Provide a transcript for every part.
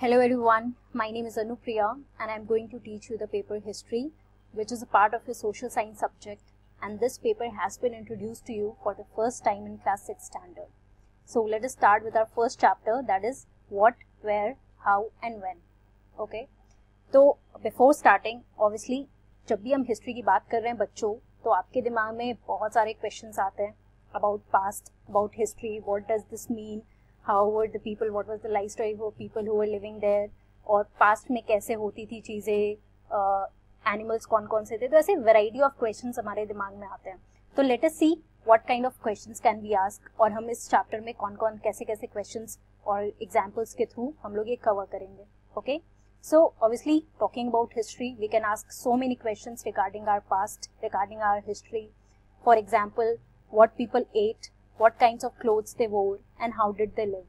Hello everyone, my name is Anupriya and I am going to teach you the paper History, which is a part of your social science subject, and this paper has been introduced to you for the first time in class 6 standard. So let us start with our first chapter, that is what, where, how and when. Okay, तो before starting, obviously जब भी हम history की बात कर रहे हैं बच्चों, तो आपके दिमाग में बहुत सारे questions आते हैं about past, about history, what does this mean, how were the people, what was the lifestyle of people who were living there, और past में कैसे होती थी चीज़ें, एनिमल्स कौन कौन से थे. तो ऐसे वैरायटी ऑफ क्वेश्चंस हमारे दिमाग में आते हैं. तो let us see what kind of questions can be ask, और हम इस चैप्टर में कौन कौन कैसे कैसे क्वेश्चंस और एग्जांपल्स के थ्रू हम लोग ये कवर करेंगे. Okay, so obviously talking about history we can ask so many questions regarding our past, regarding our history. For example, what people ate, what kinds of clothes they wore and how did they live.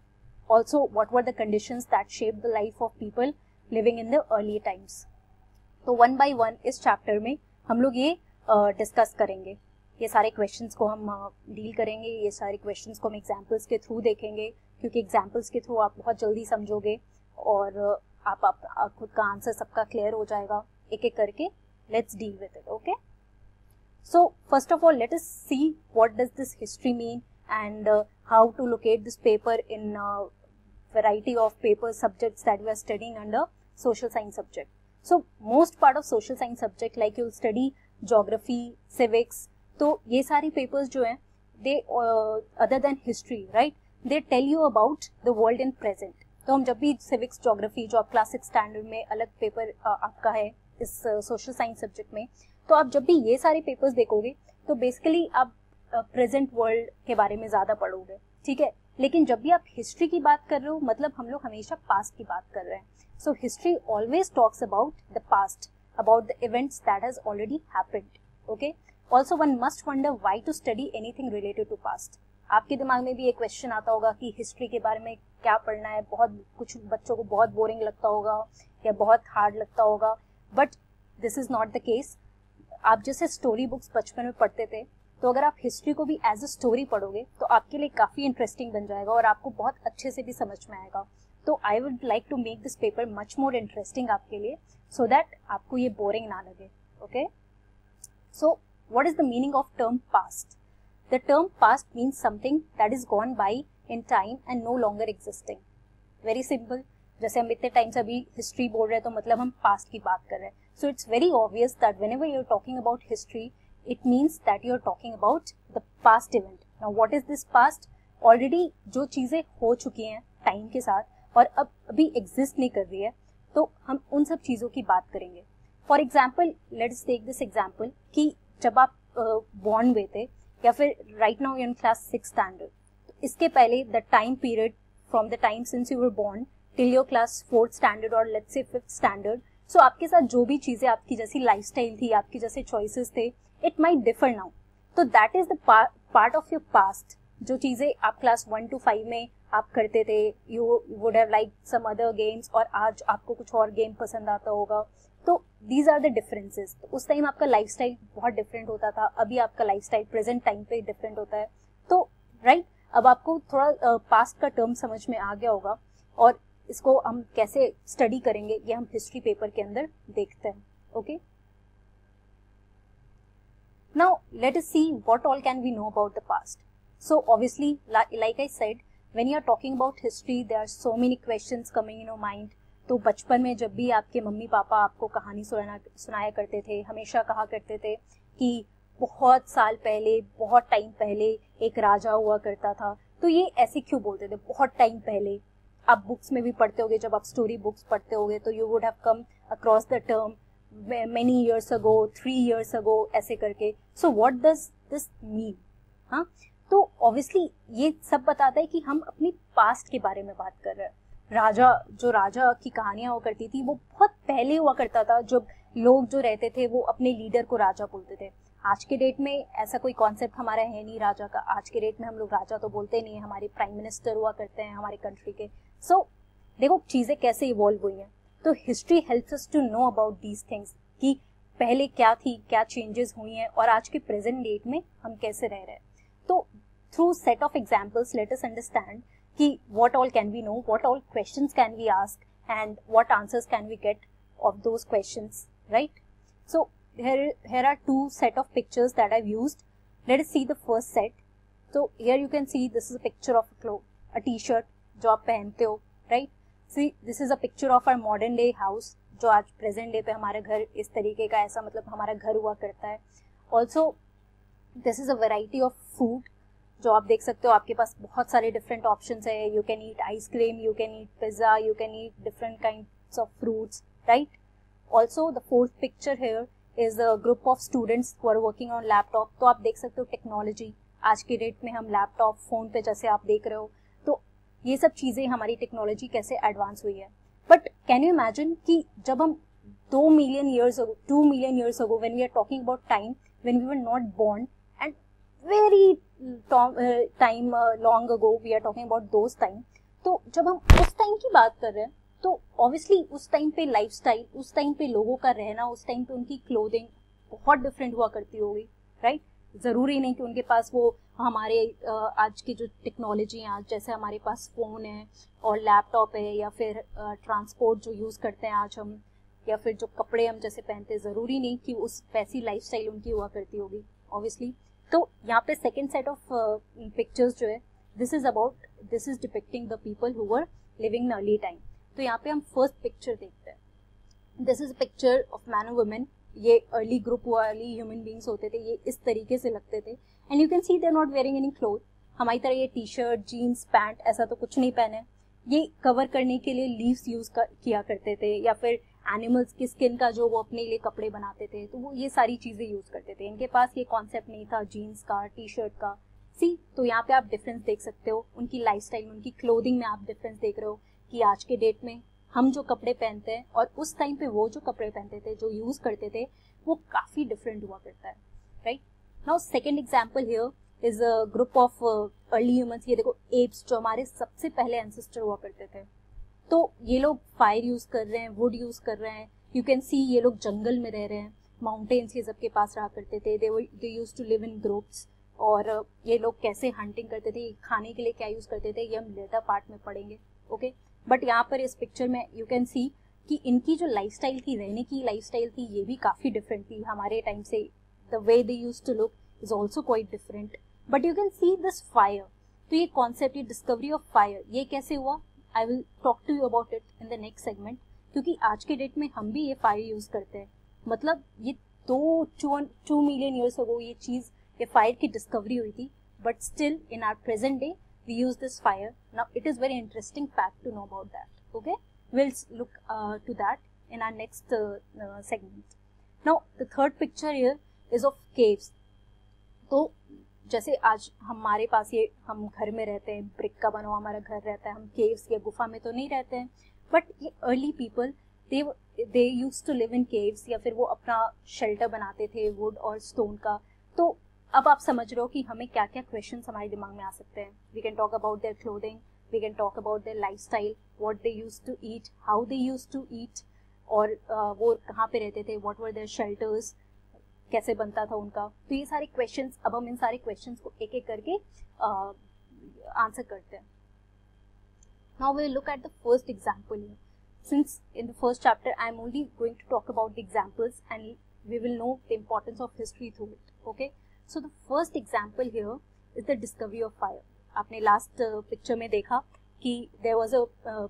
Also, what were the conditions that shaped the life of people living in the early times. तो one by one इस chapter में हम लोग ये discuss करेंगे. ये सारे questions को हम डील करेंगे, ये सारे क्वेश्चंस को हम एग्जांपल्स के थ्रू देखेंगे, क्योंकि एग्जांपल्स के थ्रू आप बहुत जल्दी समझोगे और आप खुद का आंसर सबका क्लियर हो जाएगा एक एक करके. Let's deal with it. Okay, so first of all let us see what does this history mean and how to locate this paper in variety of paper subjects that we are studying under social science subject. So most part of social science subject, like you'll study geography, civics, तो ये सारी papers जो हैं they other than history, right, they tell you about the world in present. तो हम जब भी civics, geography जो आप class 6 standard में अलग paper आपका है इस social science subject में, तो आप जब भी ये सारे papers देखोगे तो basically आप प्रेजेंट वर्ल्ड के बारे में ज़्यादा पढ़ोगे, ठीक है. लेकिन जब भी आप हिस्ट्री की बात कर रहे हो, मतलब हम लोग हमेशा पास्ट की बात कर रहे हैं. So history always talks about the past, about the events that has already happened. Okay, also one must wonder why to study anything related to past. आपके दिमाग में भी एक क्वेश्चन आता होगा कि हिस्ट्री के बारे में क्या पढ़ना है. बहुत कुछ बच्चों को बहुत बोरिंग लगता होगा या बहुत हार्ड लगता होगा, but this is not the case. आप जैसे स्टोरी बुक्स बचपन में पढ़ते थे, तो अगर आप हिस्ट्री को भी एज अ स्टोरी पढ़ोगे तो आपके लिए काफ़ी इंटरेस्टिंग बन जाएगा और आपको बहुत अच्छे से भी समझ में आएगा. तो I would like to make this paper much more interesting आपके लिए, सो दैट आपको ये बोरिंग ना लगे. Okay, so what is the meaning of term past? The term past means something that is gone by in time and no longer existing. Very simple. जैसे हम इतने time से अभी हिस्ट्री बोल रहे हैं तो मतलब हम पास्ट की बात कर रहे हैं. So it's very obvious that whenever you are talking about history, it means that you are talking about the past event. Now what is this past? Already जो चीज़ें हो चुकी हैं टाइम के साथ और अब अभी एग्जिस्ट नहीं कर रही है, तो हम उन सब चीज़ों की बात करेंगे. For example, let's take this example कि जब आप बॉर्न हुए थे या फिर right now in class 6 standard, तो इसके पहले the time period from the time since you were born till your class 4th standard और लेट्स से 5th स्टैंडर्ड. सो आपके साथ जो भी चीज़ें, आपकी जैसी लाइफस्टाइल थी, आपके जैसे चॉइसेस थे, it might differ now. तो that is the part of your past. जो चीज़ें आप क्लास 1 to 5 में आप करते थे, you would have liked some other games, और आज आपको कुछ और गेम पसंद आता होगा. तो these are the differences. तो उस टाइम आपका लाइफस्टाइल बहुत डिफरेंट होता था, अभी आपका लाइफस्टाइल प्रेजेंट टाइम पे डिफरेंट होता है. तो राइट, अब आपको थोड़ा पास्ट का टर्म समझ में आ गया होगा, और इसको हम कैसे स्टडी करेंगे ये हम हिस्ट्री पेपर के अंदर देखते हैं. Okay, now let us see what all can we know about the past. So obviously like I said, when you are talking about history there are so many questions coming in your mind. तो बचपन में जब भी आपके mummy papa आपको कहानी सुनाया करते थे, हमेशा कहा करते थे कि बहुत साल पहले, बहुत टाइम पहले एक राजा हुआ करता था. तो ये ऐसे क्यों बोलते थे बहुत टाइम पहले? आप बुक्स में भी पढ़ते होगे, जब आप स्टोरी बुक्स पढ़ते होगे तो you would have come across the term many years ago, 3 years ago, ऐसे करके. So what does this mean? हाँ, तो obviously ये सब बताता है कि हम अपनी पास्ट के बारे में बात कर रहे हैं. राजा की कहानियाँ हुआ करती थी, वो बहुत पहले हुआ करता था, जब लोग जो रहते थे वो अपने लीडर को राजा बोलते थे. आज के डेट में ऐसा कोई कॉन्सेप्ट हमारा है नहीं राजा का. आज के डेट में हम लोग राजा तो बोलते नहीं है, हमारे प्राइम मिनिस्टर हुआ करते हैं हमारे कंट्री के. सो देखो चीज़ें कैसे इवॉल्व हुई हैं. तो history helps us to know about these things कि पहले क्या थी, क्या चेंजेस हुई हैं और आज के प्रेजेंट डेट में हम कैसे रह रहे हैं. तो through set of examples let us understand कि what all can we know, what all questions can we ask and what answers can we get of those questions, right? So here are two set of pictures that I've used. Let us see the first set. So here you can see this is a picture of a t-shirt जो आप पहनते हो, right? See, this is a picture of our modern day house, जो आज present day पे हमारा घर इस तरीके का, ऐसा मतलब हमारा घर हुआ करता है. Also this is a variety of food, जो आप देख सकते हो आपके पास बहुत सारे डिफरेंट ऑप्शंस है. You can eat ice cream, you can eat pizza, you can eat different kinds of fruits, right? Also the fourth picture here is a group of students who are working on laptop. तो आप देख सकते हो technology, आज के date में हम laptop, phone पे जैसे आप देख रहे हो, तो ये सब चीज़ें हमारी टेक्नोलॉजी कैसे एडवांस हुई है. बट कैन यू इमेजिन कि जब हम 2 million years ago, 2 million years ago, when we are talking about time when we were not born, and very time long ago we are talking about those time, तो जब हम उस time की बात कर रहे हैं तो ऑब्वियसली उस टाइम पे लाइफस्टाइल, उस टाइम पे लोगों का रहना, उस टाइम पे उनकी क्लोथिंग बहुत डिफरेंट हुआ करती होगी, राइट? ज़रूरी नहीं कि उनके पास वो हमारे आज की जो टेक्नोलॉजी है, आज जैसे हमारे पास फ़ोन है और लैपटॉप है, या फिर ट्रांसपोर्ट जो यूज़ करते हैं आज हम, या फिर जो कपड़े हम जैसे पहनते हैं, ज़रूरी नहीं कि उस वैसी लाइफस्टाइल उनकी हुआ करती होगी ऑब्वियसली. तो यहाँ पे सेकेंड सेट ऑफ पिक्चर्स जो है, this is depicting the people who were living in early time. तो यहाँ पे हम फर्स्ट पिक्चर देखते हैं. This is a picture of man और वुमेन. ये अर्ली ग्रुप हुआ, अर्ली ह्यूमन बींग्स होते थे, ये इस तरीके से लगते थे. And you can see they are not wearing any cloth. हमारी तरह ये टी शर्ट, जीन्स, पैंट ऐसा तो कुछ नहीं पहने. ये कवर करने के लिए लीव्स यूज किया करते थे, या फिर एनिमल्स की स्किन का जो वो अपने लिए कपड़े बनाते थे, तो वो ये सारी चीज़ें यूज करते थे. इनके पास ये कॉन्सेप्ट नहीं था जीन्स का, टी शर्ट का. सी, तो यहाँ पे आप डिफरेंस देख सकते हो उनकी लाइफस्टाइल में, उनकी क्लोथिंग में आप डिफरेंस देख रहे हो कि आज के डेट में हम जो कपड़े पहनते हैं और उस टाइम पे वो जो कपड़े पहनते थे, जो यूज करते थे, वो काफी डिफरेंट हुआ करता है, right? Now second example here is a group of early humans. ये देखो एप्स, जो हमारे सबसे पहले एंसेस्टर हुआ करते थे. तो ये लोग फायर यूज कर रहे हैं, वुड यूज कर रहे हैं. यू कैन सी ये लोग जंगल में रह रहे हैं, माउंटेन्स ये सबके पास रहा करते थे. They use to live in groups. और ये लोग कैसे हंटिंग करते थे, खाने के लिए क्या यूज करते थे, ये हम लेटर पार्ट में पढ़ेंगे, ओके? बट यहाँ पर इस पिक्चर में यू कैन सी कि इनकी जो लाइफस्टाइल थी, रहने की लाइफस्टाइल थी, ये भी काफ़ी डिफरेंट थी हमारे टाइम से. The way they use to look is also quite different. But you can see this fire. तो ये कॉन्सेप्ट, ये डिस्कवरी ऑफ फायर, ये कैसे हुआ, I will talk to you about it in the next segment. क्योंकि आज के date में हम भी ये फायर यूज करते हैं. मतलब ये 2 million years ago ये चीज़, ये फायर की डिस्कवरी हुई थी. But still in our present day we use this fire. Now it is very interesting fact to know about that, okay? We'll look to that in our next segment. Now the third picture here is of caves. तो जैसे आज हमारे पास ये, हम घर में रहते हैं, ब्रिक का बना हुआ हमारा घर रहता है, हम केव्स या गुफा में तो नहीं रहते हैं. बट ये early people they use to live in caves, या फिर वो अपना शेल्टर बनाते थे वुड और स्टोन का. तो अब आप समझ रहे हो कि हमें क्या क्या क्वेश्चंस हमारे दिमाग में आ सकते हैं. We can talk about their clothing, we can talk about their lifestyle, what they use to eat, how they use to eat, और वो कहाँ पे रहते थे, व्हाट वर देयर शेल्टर्स, कैसे बनता था उनका. तो ये सारे क्वेश्चंस, अब हम इन सारे क्वेश्चंस को एक एक करके आंसर करते हैं. Now we will look at the first example. Since in the first chapter I am only going to talk about the examples and we will know the importance of history through it, okay? So the first example here is the discovery of fire. आपने last picture में देखा कि there was a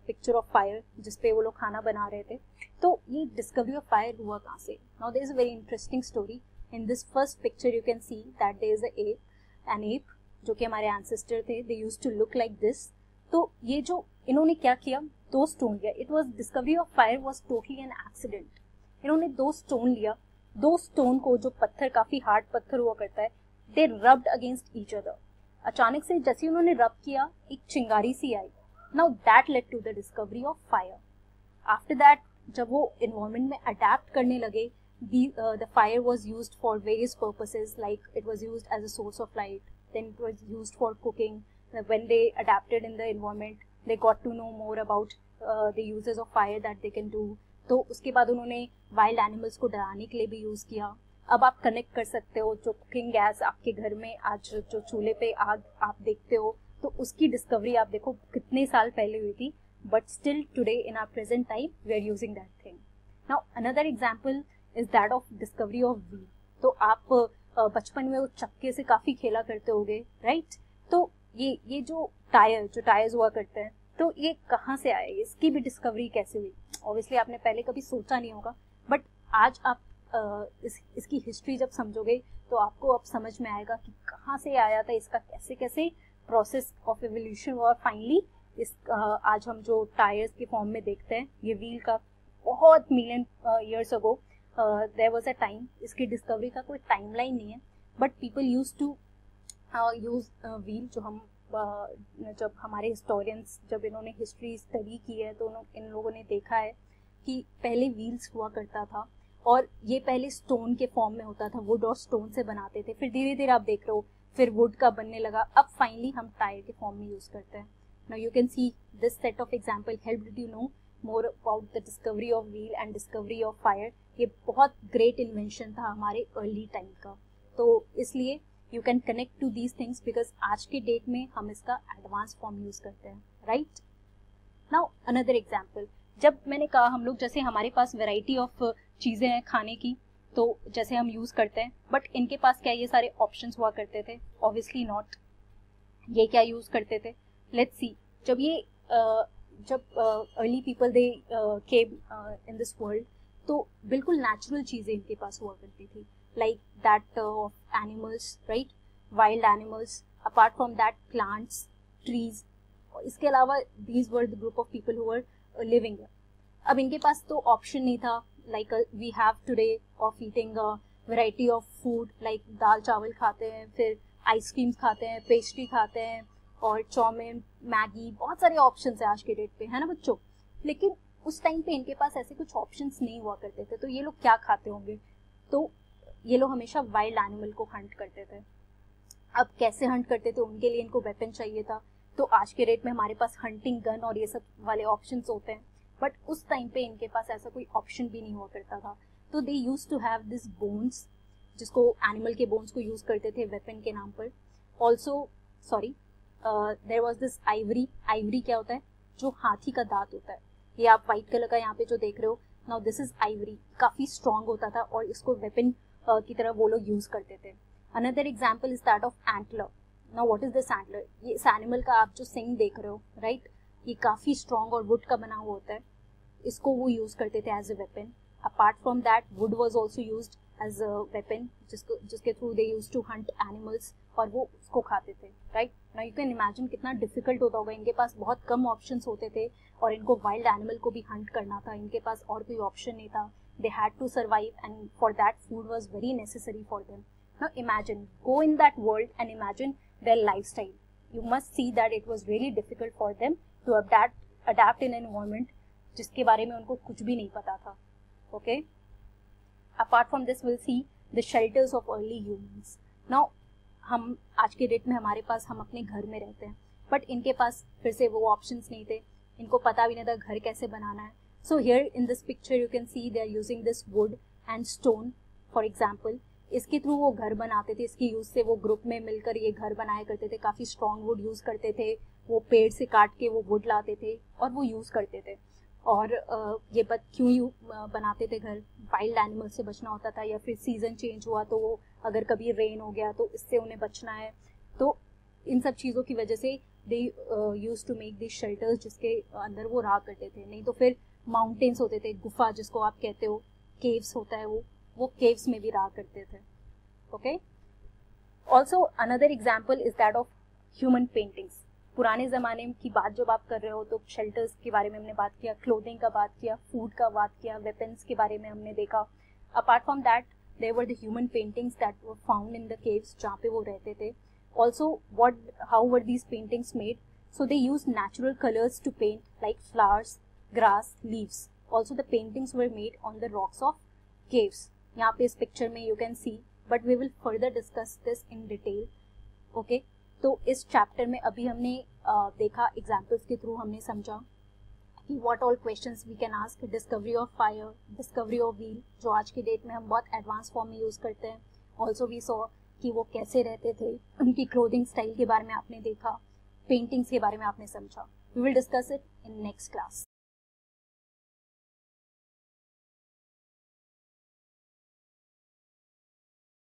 picture of fire जिसपे वो लोग खाना बना रहे थे. तो ये discovery of fire हुआ कहाँ से? Now there is a very interesting story. In this first picture you can see that there is an ape जो कि हमारे ancestor थे. They used to look like this. तो ये जो इन्होंने क्या किया, 2 स्टोन लिया. It was discovery of fire was totally an accident. इन्होंने 2 स्टोन लिया. 2 स्टोन को, जो पत्थर काफी हार्ड पत्थर हुआ करता है, they rubbed against each other. अचानक से जैसे उन्होंने रब किया, एक चिंगारी सी आई. Now that led to the discovery of fire. After that जब वो इन्वायरमेंट में अडेप्ट करने लगे, the fire was used for various purposes, like it was used as a source of light, then it was used for cooking. When they adapted in the environment, they got to know more about the uses of fire that they can do. तो उसके बाद उन्होंने wild animals को डराने के लिए भी use किया. अब आप कनेक्ट कर सकते हो, जो कुकिंग गैस आपके घर में आज जो चूल्हे पे आग आप देखते हो, तो उसकी डिस्कवरी आप देखो कितने साल पहले हुई थी. but still today in our present time we are using that thing. Now another example is that of discovery of wheel. तो आप बचपन में वो चक्के से काफी खेला करते होगे, राइट? तो ये जो टायर्स हुआ करते हैं, तो ये कहाँ से आए, इसकी भी डिस्कवरी कैसे हुई? ऑब्वियसली आपने पहले कभी सोचा नहीं होगा, बट आज आप इसकी हिस्ट्री जब समझोगे तो आपको अब समझ में आएगा कि कहाँ से आया था, इसका कैसे कैसे प्रोसेस ऑफ एवोल्यूशन हुआ, फाइनली इस आज हम जो टायर्स के फॉर्म में देखते हैं, ये व्हील का बहुत million years ago there was a time. इसकी डिस्कवरी का कोई टाइमलाइन नहीं है, but people use to use wheel. जो हम जब हमारे हिस्टोरियंस जब इन्होंने हिस्ट्री स्टडी की है तो इन लोगों ने देखा है कि पहले व्हील्स हुआ करता था और ये पहले स्टोन के फॉर्म में होता था, वुड और स्टोन से बनाते थे. फिर धीरे धीरे आप देख रहे हो फिर वुड का बनने लगा, अब फाइनली हम टायर के फॉर्म में यूज करते हैं. Now you can see this set of example helped you know more about the discovery of wheel and discovery of fire. ये बहुत ग्रेट इन्वेंशन था हमारे अर्ली टाइम का, तो इसलिए you can connect to these things because आज के date में हम इसका एडवांस फॉर्म यूज करते हैं, राइट? नाउ अनदर एग्जाम्पल, जब मैंने कहा हम लोग जैसे हमारे पास वेराइटी ऑफ चीज़ें हैं खाने की, तो जैसे हम यूज़ करते हैं, बट इनके पास क्या ये सारे ऑप्शंस हुआ करते थे? Obviously not. ये क्या यूज़ करते थे? Let's see. जब early people they came in this world, तो बिल्कुल नेचुरल चीज़ें इनके पास हुआ करती थी, like that of animals, right? Wild animals. Apart from that plants, trees. इसके अलावा these were the group of people who were living. अब इनके पास तो ऑप्शन नहीं था like we have today of eating a variety of food, like दाल चावल खाते हैं, फिर आइसक्रीम्स खाते हैं, पेस्ट्री खाते हैं, और चाउमीन, मैगी, बहुत सारे ऑप्शंस हैं आज के डेट पे, है ना बच्चों? लेकिन उस टाइम पे इनके पास ऐसे कुछ ऑप्शंस नहीं हुआ करते थे, तो ये लोग क्या खाते होंगे? तो ये लोग हमेशा वाइल्ड एनिमल को हंट करते थे. अब कैसे हंट करते थे? उनके लिए इनको वेपन चाहिए था. तो आज के डेट में हमारे पास हंटिंग गन और ये सब वाले ऑप्शंस होते हैं, बट उस टाइम पे इनके पास ऐसा कोई ऑप्शन भी नहीं हुआ करता था. तो they use to have this bones, जिसको एनिमल के बोन्स को यूज करते थे वेपन के नाम पर. Also there was this ivory. Ivory क्या होता है? जो हाथी का दांत होता है. ये आप व्हाइट कलर का यहाँ पे जो देख रहे हो, नाउ दिस इज आइवरी. काफी स्ट्रॉन्ग होता था और इसको वेपन की तरह वो लोग यूज करते थे. Another example is that of antler. Now what is this antler? ये इस एनिमल का आप जो सिंग देख रहे हो, राइट? ये काफी स्ट्रॉन्ग और वुड का बना हुआ होता है. इसको वो यूज करते थे as a weapon. Apart from that wood was also used as a weapon, जिसके through they used to hunt animals, और वो उसको खाते थे, right? Now you can imagine कितना डिफिकल्ट होता होगा. इनके पास बहुत कम ऑप्शंस होते थे और इनको वाइल्ड एनिमल को भी हंट करना था. इनके पास और कोई ऑप्शन नहीं था. They had to survive and for that food was very necessary for them. Now imagine, go in that world and imagine their lifestyle. You must see that it was really difficult for them to adapt in an environment जिसके बारे में उनको कुछ भी नहीं पता था. Okay? Apart from this, we'll see the shelters of early humans. Now, हम आज के डेट में हमारे पास, हम अपने घर में रहते हैं, बट इनके पास फिर से वो ऑप्शंस नहीं थे. इनको पता भी नहीं था घर कैसे बनाना है. So here in this picture you can see they are using this wood and stone, for example. इसके थ्रू वो घर बनाते थे. इसके यूज से वो ग्रुप में मिलकर ये घर बनाया करते थे. काफी स्ट्रॉन्ग वुड यूज करते थे. वो पेड़ से काट के वो वुड लाते थे और वो यूज करते थे. और ये क्यों बनाते थे घर? वाइल्ड एनिमल से बचना होता था, या फिर सीजन चेंज हुआ तो वो अगर कभी रेन हो गया तो इससे उन्हें बचना है. तो इन सब चीज़ों की वजह से they use to make this shelters, जिसके अंदर वो रहा करते थे. नहीं तो फिर माउंटेन्स होते थे, गुफा जिसको आप कहते हो, केव्स होता है, वो केव्स में भी रहा करते थे. Okay? Also another example is that of human paintings. पुराने ज़माने की बात जब आप कर रहे हो तो शेल्टर्स के बारे में हमने बात किया, क्लोथिंग का बात किया, फूड का बात किया, वेपन्स के बारे में हमने देखा. Apart from that there were the human paintings that were found in the caves, जहाँ पे वो रहते थे. Also how were these paintings made? So they use natural colours to paint, like flowers, grass, leaves. Also the paintings were made on the rocks of caves. यहाँ पे इस picture में you can see, but we will further discuss this in detail. Okay? तो इस chapter में अभी हमने देखा, एग्जाम्पल्स के थ्रू हमने समझा कि what all questions we can ask. Discovery of fire, discovery of wheel, जो आज के डेट में हम बहुत एडवांस फॉर्म में यूज़ करते हैं. ऑल्सो वी सॉ कि वो कैसे रहते थे, उनकी क्लोथिंग स्टाइल के बारे में आपने देखा, पेंटिंग्स के बारे में आपने समझा. We will discuss it in next class.